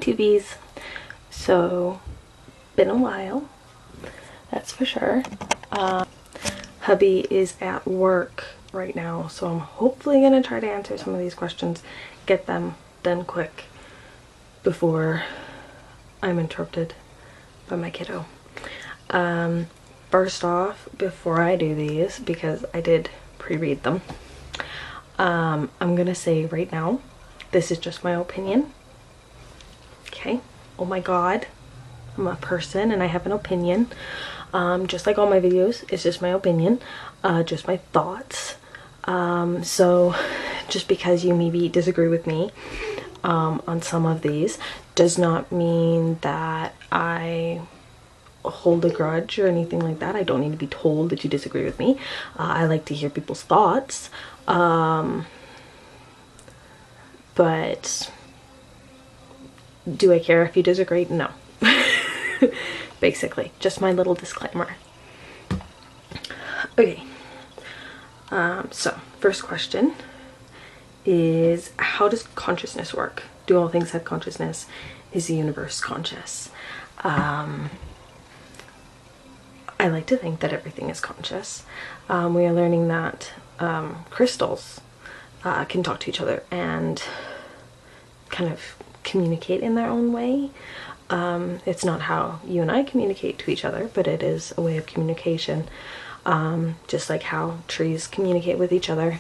YouTubies. So, been a while, that's for sure. Hubby is at work right now, so I'm hopefully gonna try to answer some of these questions, get them done quick before I'm interrupted by my kiddo. First off, before I do these, because I did pre-read them, I'm gonna say right now, this is just my opinion. Okay? Oh my god, I'm a person and I have an opinion. Just like all my videos, it's just my opinion, just my thoughts. So just because you maybe disagree with me on some of these does not mean that I hold a grudge or anything like that. I don't need to be told that you disagree with me. I like to hear people's thoughts. But do I care if you disagree? No. Basically, just my little disclaimer. Okay. So first question is, how does consciousness work? Do all things have consciousness? Is the universe conscious? I like to think that everything is conscious. We are learning that crystals can talk to each other and kind of communicate in their own way. It's not how you and I communicate to each other, but it is a way of communication. Just like how trees communicate with each other,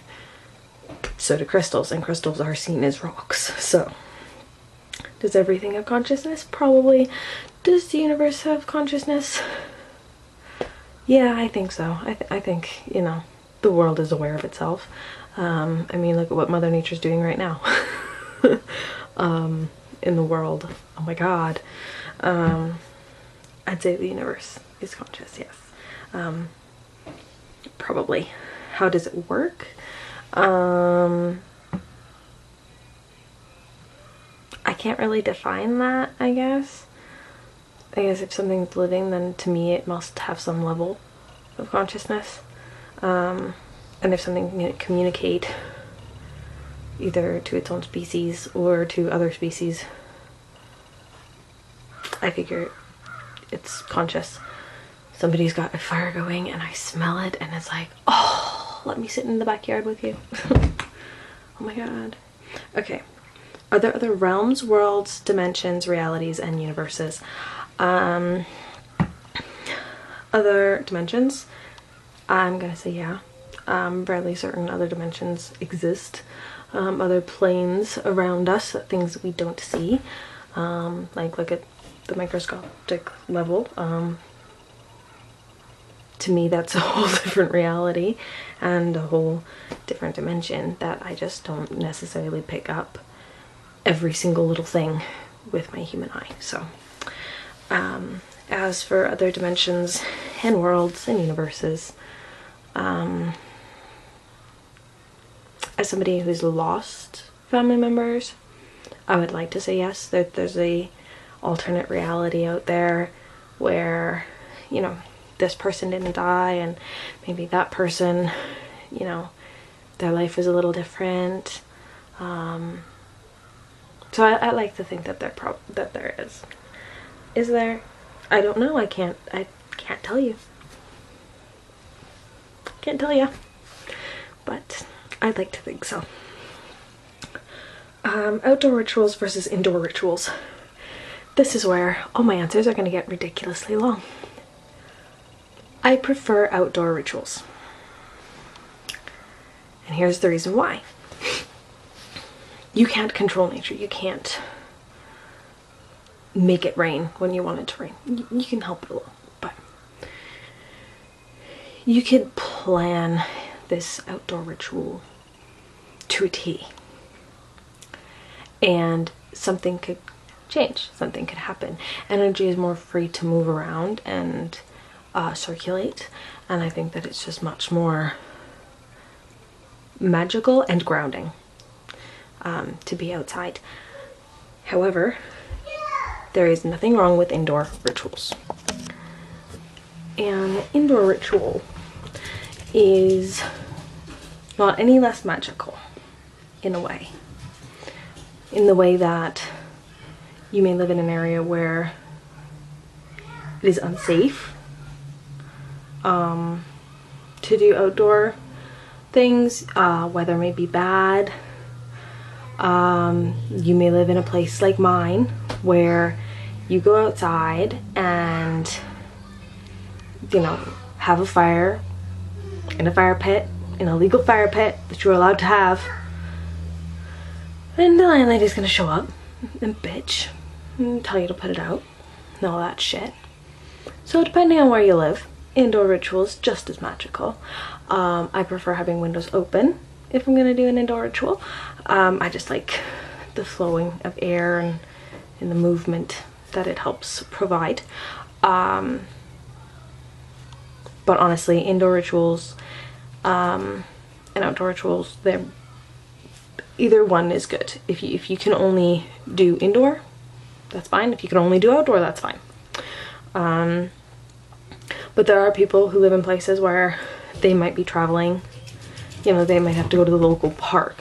so do crystals, and crystals are seen as rocks. So, does everything have consciousness? Probably. Does the universe have consciousness? Yeah, I think so. I think, you know, the world is aware of itself. I mean, look at what Mother Nature's doing right now. In the world. Oh my god. I'd say the universe is conscious, yes. Probably. How does it work? I can't really define that, I guess. I guess if something's living, then to me it must have some level of consciousness. And if something can communicate either to its own species or to other species, I figure it's conscious. Somebody's got a fire going and I smell it and it's like, oh, let me sit in the backyard with you. Oh my god. Okay. Are there other realms, worlds, dimensions, realities, and universes? Other dimensions? I'm gonna say yeah. Fairly certain other dimensions exist. Other planes around us, things that we don't see. Like look at the microscopic level. To me that's a whole different reality and a whole different dimension that I just don't necessarily pick up every single little thing with my human eye. So as for other dimensions and worlds and universes, as somebody who's lost family members, I would like to say yes, that there's a alternate reality out there where, you know, this person didn't die and maybe that person, you know, their life is a little different. So I like to think that there is. Is there? I don't know. I can't tell you. Can't tell you. But I'd like to think so. Outdoor rituals versus indoor rituals. This is where all my answers are going to get ridiculously long. I prefer outdoor rituals. And here's the reason why. You can't control nature. You can't make it rain when you want it to rain. You can help it a little, but you could plan this outdoor ritual to a T. And something could change. Something could happen. Energy is more free to move around and circulate. And I think that it's just much more magical and grounding to be outside. However, there is nothing wrong with indoor rituals. An indoor ritual is not any less magical in a way. In the way that you may live in an area where it is unsafe to do outdoor things. Weather may be bad. You may live in a place like mine where you go outside and, you know, have a fire in a fire pit, an illegal fire pit that you're allowed to have, and the landlady's gonna show up and bitch and tell you to put it out and all that shit. So depending on where you live, indoor rituals just as magical. I prefer having windows open if I'm gonna do an indoor ritual. I just like the flowing of air and the movement that it helps provide. But honestly, indoor rituals and outdoor rituals, they're either one is good. If you can only do indoor, that's fine. If you can only do outdoor, that's fine. But there are people who live in places where they might be traveling, you know, they might have to go to the local park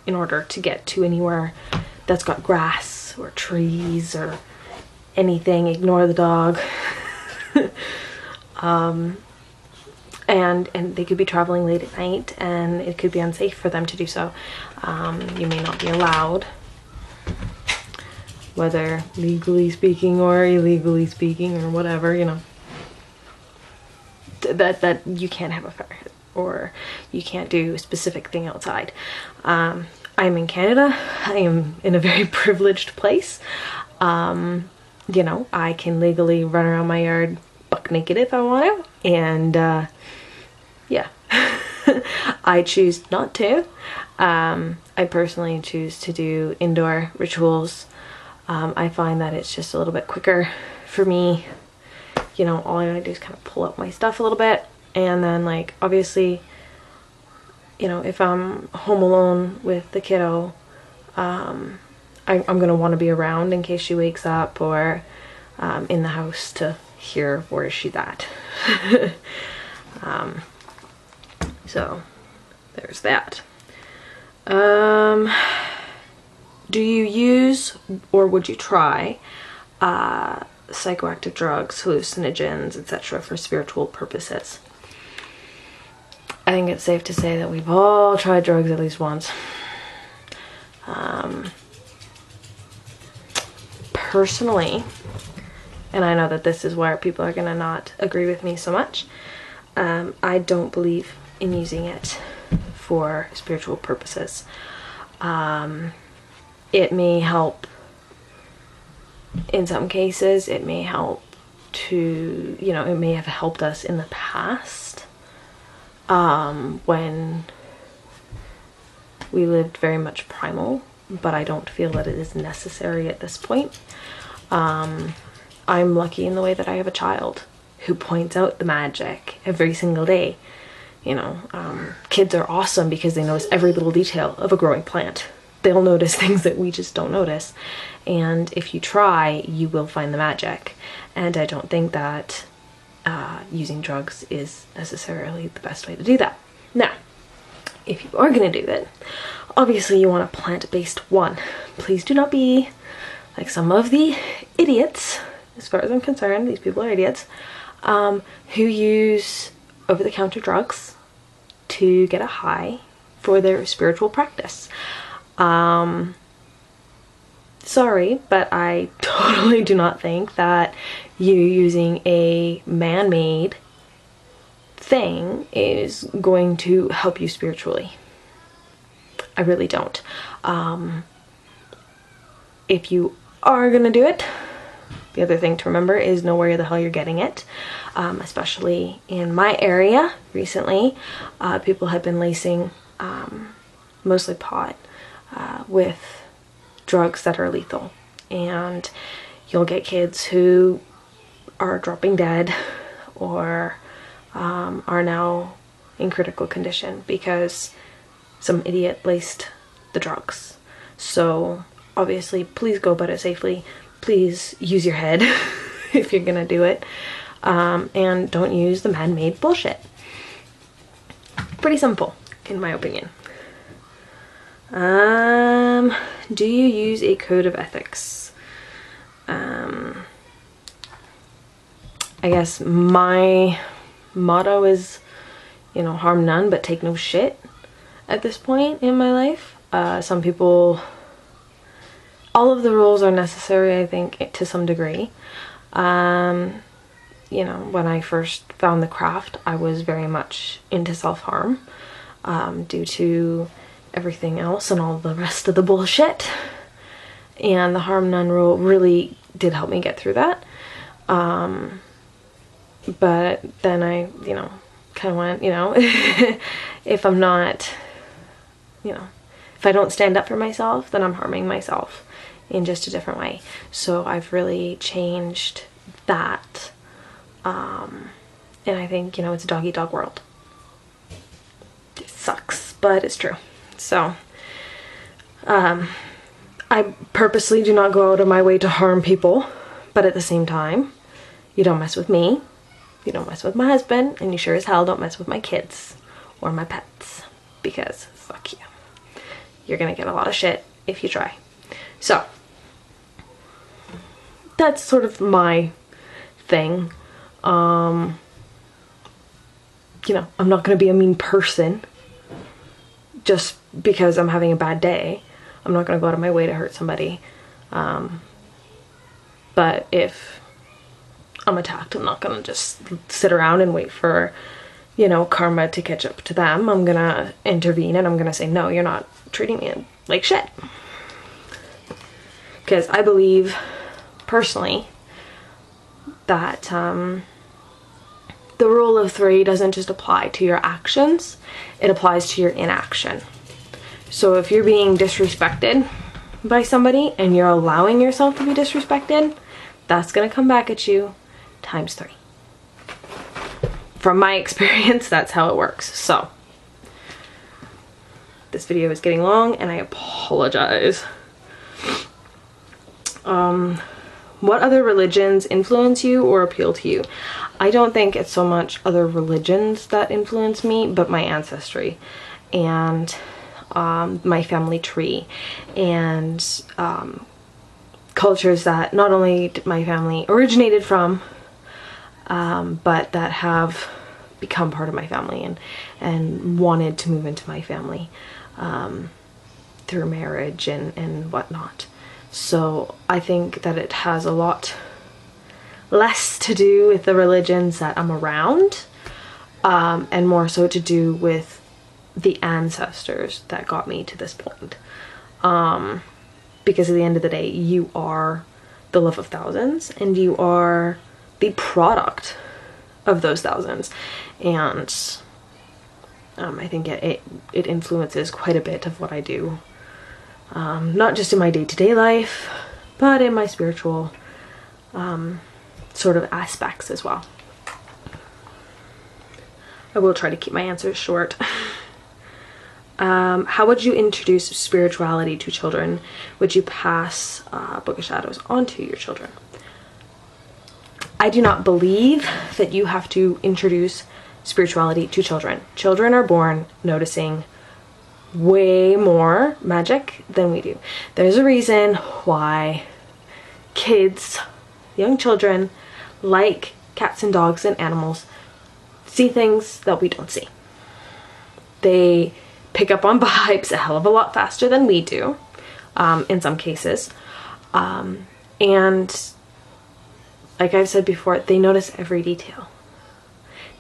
in order to get to anywhere that's got grass or trees or anything. Ignore the dog. And they could be traveling late at night and it could be unsafe for them to do so. You may not be allowed, whether legally speaking or illegally speaking or whatever, you know, that you can't have a fire or you can't do a specific thing outside. I'm in Canada. I am in a very privileged place. You know, I can legally run around my yard buck naked if I want to, and yeah. I choose not to. I personally choose to do indoor rituals. I find that it's just a little bit quicker for me. You know, all I gotta do is kind of pull up my stuff a little bit, and then, like, obviously, you know, if I'm home alone with the kiddo, I'm gonna want to be around in case she wakes up, or in the house to hear where she's at. So there's that. Do you use or would you try psychoactive drugs, hallucinogens, etc. for spiritual purposes? I think it's safe to say that we've all tried drugs at least once. Personally, and I know that this is where people are gonna not agree with me so much, I don't believe in using it for spiritual purposes. It may help in some cases. It may help to, you know, it may have helped us in the past when we lived very much primal, but I don't feel that it is necessary at this point. I'm lucky in the way that I have a child who points out the magic every single day. You know, kids are awesome because they notice every little detail of a growing plant. They'll notice things that we just don't notice. And if you try, you will find the magic. And I don't think that using drugs is necessarily the best way to do that. Now, if you are going to do it, obviously you want a plant-based one. Please do not be like some of the idiots, as far as I'm concerned, these people are idiots, who use over-the-counter drugs to get a high for their spiritual practice. Sorry, but I totally do not think that you using a man-made thing is going to help you spiritually. I really don't. If you are gonna do it, the other thing to remember is know where the hell you're getting it. Especially in my area recently, people have been lacing mostly pot with drugs that are lethal, and you'll get kids who are dropping dead or are now in critical condition because some idiot laced the drugs. So obviously, please go about it safely. Please use your head if you're gonna do it, and don't use the man-made bullshit. Pretty simple, in my opinion. Do you use a code of ethics? I guess my motto is, you know, harm none but take no shit at this point in my life. Some people, all of the rules are necessary, I think, to some degree. You know, when I first found the craft, I was very much into self-harm, due to everything else and all the rest of the bullshit. And the harm none rule really did help me get through that. But then I, you know, kind of went, you know, if I'm not, you know, if I don't stand up for myself, then I'm harming myself in just a different way. So I've really changed that. And I think, you know, it's a dog-eat-dog world. It sucks, but it's true. So, I purposely do not go out of my way to harm people, but at the same time, you don't mess with me, you don't mess with my husband, and you sure as hell don't mess with my kids or my pets, because fuck you. You're gonna get a lot of shit if you try. So, that's sort of my thing. You know, I'm not gonna be a mean person just because I'm having a bad day. I'm not gonna go out of my way to hurt somebody. But if I'm attacked, I'm not gonna just sit around and wait for, you know, karma to catch up to them. I'm gonna intervene and I'm gonna say, no, you're not treating me like shit. Because I believe, personally, that the rule of three doesn't just apply to your actions, it applies to your inaction. So if you're being disrespected by somebody and you're allowing yourself to be disrespected, that's gonna come back at you times 3. From my experience, that's how it works. So this video is getting long and I apologize. What other religions influence you or appeal to you? I don't think it's so much other religions that influence me, but my ancestry and my family tree and cultures that not only my family originated from, but that have become part of my family and wanted to move into my family through marriage and whatnot. So I think that it has a lot less to do with the religions that I'm around, and more so to do with the ancestors that got me to this point. Because at the end of the day, you are the love of thousands and you are the product of those thousands. And I think it influences quite a bit of what I do. Not just in my day-to-day life, but in my spiritual sort of aspects as well. I will try to keep my answers short. How would you introduce spirituality to children? Would you pass Book of Shadows on to your children? I do not believe that you have to introduce spirituality to children. Children are born noticing way more magic than we do. There's a reason why kids, young children, like cats and dogs and animals, see things that we don't see. They pick up on vibes a hell of a lot faster than we do, in some cases. And like I've said before, they notice every detail.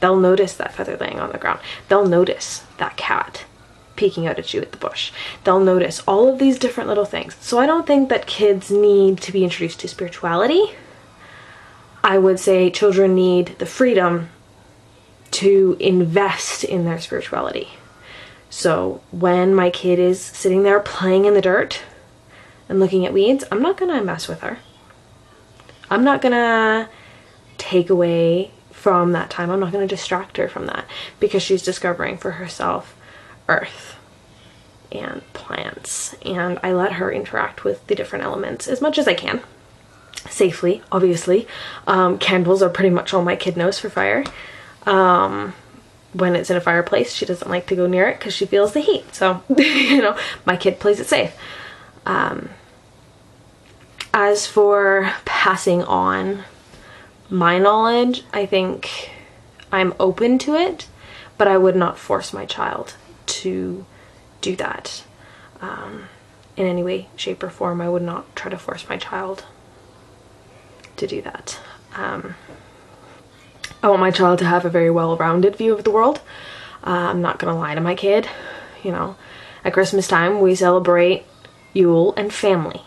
They'll notice that feather laying on the ground. They'll notice that cat peeking out at you at the bush. They'll notice all of these different little things. So I don't think that kids need to be introduced to spirituality. I would say children need the freedom to invest in their spirituality. So when my kid is sitting there playing in the dirt and looking at weeds, I'm not gonna mess with her. I'm not gonna take away from that time. I'm not gonna distract her from that because she's discovering for herself earth and plants, and I let her interact with the different elements as much as I can, safely, obviously. Candles are pretty much all my kid knows for fire. When it's in a fireplace, she doesn't like to go near it because she feels the heat. So, you know, my kid plays it safe. As for passing on my knowledge, I think I'm open to it, but I would not force my child to do that in any way, shape, or form. I would not try to force my child to do that. I want my child to have a very well-rounded view of the world. I'm not gonna lie to my kid. You know, at Christmas time we celebrate Yule and family.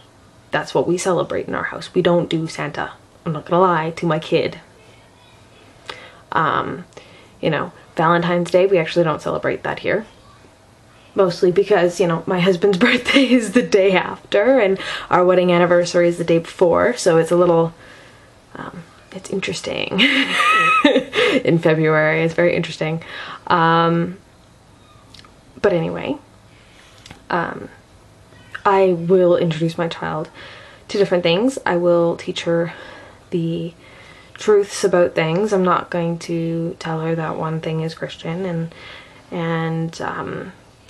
That's what we celebrate in our house. We don't do Santa. I'm not gonna lie to my kid. You know, Valentine's Day, we actually don't celebrate that here. Mostly because, you know, my husband's birthday is the day after and our wedding anniversary is the day before, so it's a little, it's interesting. In February, it's very interesting. But anyway, I will introduce my child to different things. I will teach her the truths about things. I'm not going to tell her that one thing is Christian and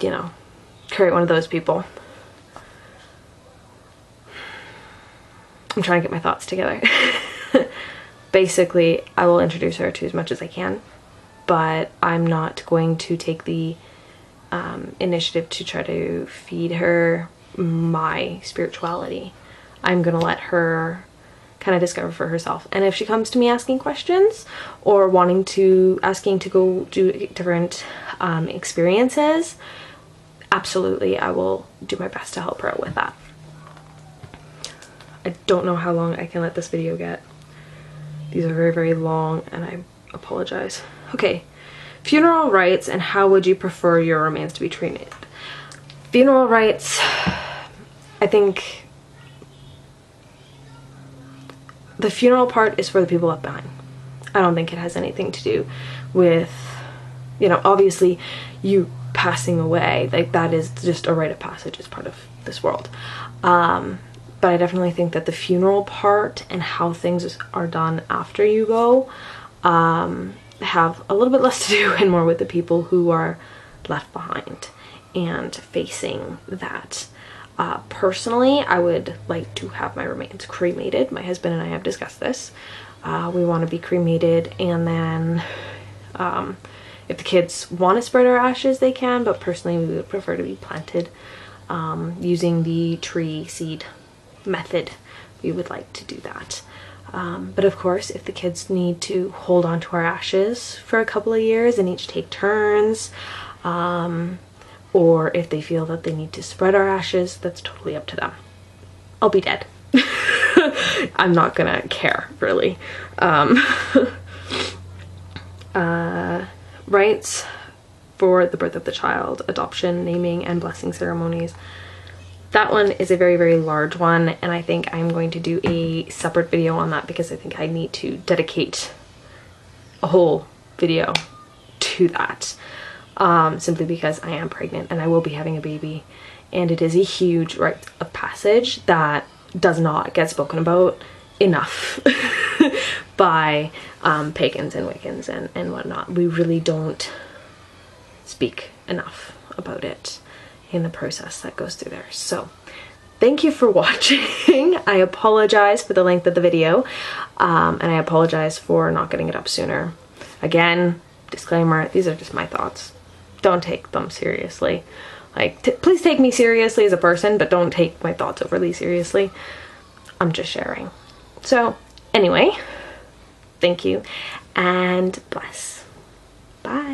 you know, create one of those people. I'm trying to get my thoughts together. Basically, I will introduce her to as much as I can, but I'm not going to take the initiative to try to feed her my spirituality. I'm gonna let her kind of discover for herself. And if she comes to me asking questions or asking to go do different experiences, absolutely, I will do my best to help her out with that. I don't know how long I can let this video get. These are very, very long and I apologize. Okay, funeral rites and how would you prefer your remains to be treated? Funeral rites, I think the funeral part is for the people left behind. I don't think it has anything to do with, you know, obviously you passing away, like that is just a rite of passage, as part of this world. But I definitely think that the funeral part and how things are done after you go have a little bit less to do and more with the people who are left behind and facing that. Personally, I would like to have my remains cremated. My husband and I have discussed this. We want to be cremated, and then if the kids want to spread our ashes, they can, but personally we would prefer to be planted using the tree seed method. We would like to do that. But of course, if the kids need to hold on to our ashes for a couple of years and each take turns, or if they feel that they need to spread our ashes, that's totally up to them. I'll be dead. I'm not gonna care, really. Rites for the birth of the child, adoption, naming, and blessing ceremonies. That one is a very, very large one, and I think I'm going to do a separate video on that because I think I need to dedicate a whole video to that. Simply because I am pregnant and I will be having a baby, and it is a huge rite of passage that does not get spoken about enough by pagans and Wiccans and whatnot. We really don't speak enough about it in the process that goes through there. So thank you for watching. I apologize for the length of the video, and I apologize for not getting it up sooner. Again, disclaimer, these are just my thoughts. Don't take them seriously. Like, please take me seriously as a person, but don't take my thoughts overly seriously. I'm just sharing. So anyway, thank you and bless. Bye.